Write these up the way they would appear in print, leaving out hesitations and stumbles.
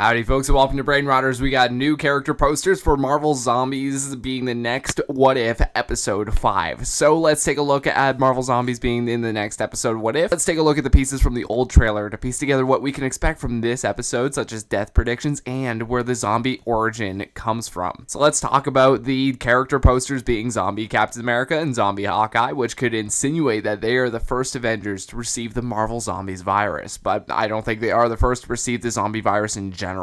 Howdy folks, and welcome to Brain Rotters. We got new character posters for Marvel Zombies being the next What If episode 5. So let's take a look at Marvel Zombies being in the next episode What If. Let's take a look at the pieces from the old trailer to piece together what we can expect from this episode, such as death predictions and where the zombie origin comes from. So let's talk about the character posters being Zombie Captain America and Zombie Hawkeye, which could insinuate that they are the first Avengers to receive the Marvel Zombies virus. But I don't think they are the first to receive the zombie virus in general.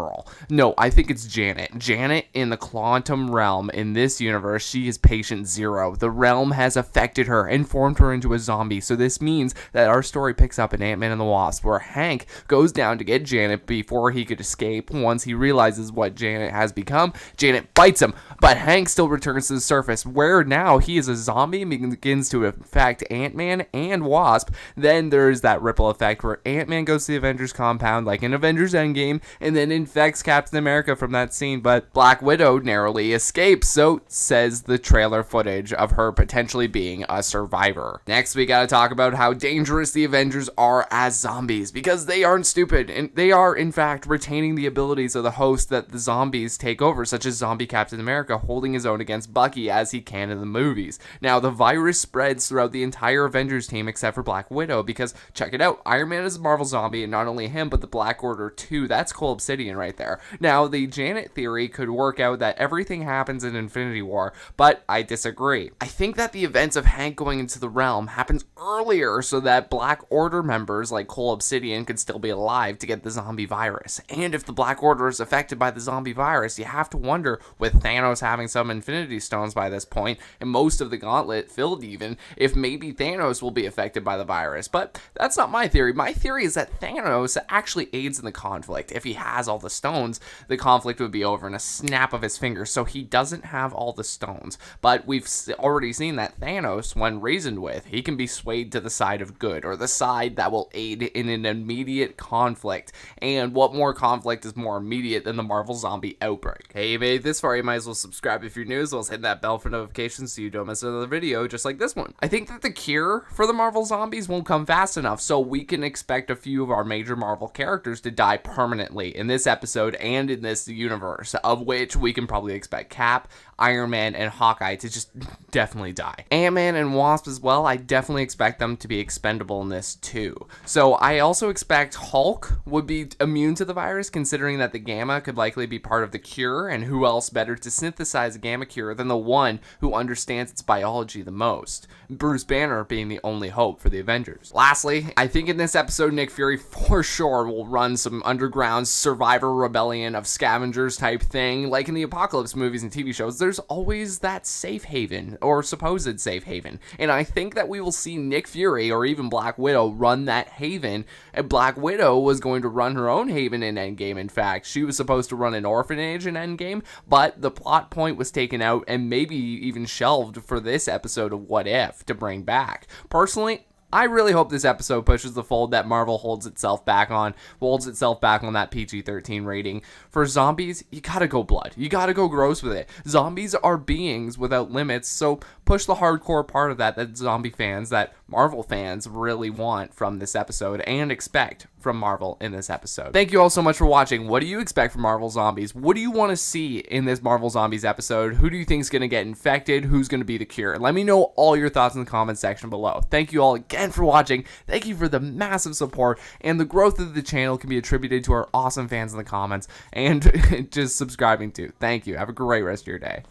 No, I think it's Janet. Janet in the quantum realm in this universe, she is patient zero. The realm has affected her and formed her into a zombie. So this means that our story picks up in Ant-Man and the Wasp, where Hank goes down to get Janet before he could escape. Once he realizes what Janet has become, Janet bites him, but Hank still returns to the surface, where now he is a zombie and begins to infect Ant-Man and Wasp. Then there's that ripple effect where Ant-Man goes to the Avengers compound, like in Avengers Endgame, and then infects Captain America from that scene, but Black Widow narrowly escapes, so says the trailer footage of her potentially being a survivor. Next, we gotta talk about how dangerous the Avengers are as zombies, because they aren't stupid, and they are, in fact, retaining the abilities of the host that the zombies take over, such as Zombie Captain America holding his own against Bucky as he can in the movies. Now, the virus spreads throughout the entire Avengers team except for Black Widow, because, check it out, Iron Man is a Marvel zombie, and not only him, but the Black Order too. That's Cole Obsidian right there. Now, the Janet theory could work out that everything happens in Infinity War, but I disagree. I think that the events of Hank going into the realm happens earlier so that Black Order members like Cole Obsidian could still be alive to get the zombie virus. And if the Black Order is affected by the zombie virus, you have to wonder, with Thanos having some Infinity Stones by this point, and most of the gauntlet filled even, if maybe Thanos will be affected by the virus. But that's not my theory. My theory is that Thanos actually aids in the conflict. If he has all the stones, the conflict would be over in a snap of his fingers, so he doesn't have all the stones. But we've already seen that Thanos, when reasoned with, he can be swayed to the side of good, or the side that will aid in an immediate conflict. And what more conflict is more immediate than the Marvel zombie outbreak? Hey, you made it this far, you might as well subscribe if you're new, as well as hit that bell for notifications so you don't miss another video just like this one. I think that the cure for the Marvel zombies won't come fast enough, so we can expect a few of our major Marvel characters to die permanently in this episode and in this universe, of which we can probably expect Cap, Iron Man, and Hawkeye to just definitely die. Ant-Man and Wasp as well, I definitely expect them to be expendable in this too. So I also expect Hulk would be immune to the virus, considering that the Gamma could likely be part of the cure, and who else better to synthesize a Gamma cure than the one who understands its biology the most? Bruce Banner being the only hope for the Avengers. Lastly, I think in this episode, Nick Fury for sure will run some underground survivor rebellion of scavengers type thing, like in the Apocalypse movies and TV shows. There's always that safe haven, or supposed safe haven, and I think that we will see Nick Fury or even Black Widow run that haven. And Black Widow was going to run her own haven in Endgame. In fact, she was supposed to run an orphanage in Endgame, but the plot point was taken out and maybe even shelved for this episode of What If to bring back. Personally, I really hope this episode pushes the fold that Marvel holds itself back on that PG-13 rating. For zombies, you gotta go blood. You gotta go gross with it. Zombies are beings without limits, so push the hardcore part of that zombie fans, that Marvel fans really want from this episode and expect from Marvel in this episode. Thank you all so much for watching. What do you expect from Marvel Zombies? What do you want to see in this Marvel Zombies episode? Who do you think is going to get infected? Who's going to be the cure? Let me know all your thoughts in the comment section below. Thank you all again for watching. Thank you for the massive support, and the growth of the channel can be attributed to our awesome fans in the comments and just subscribing too. Thank you. Have a great rest of your day.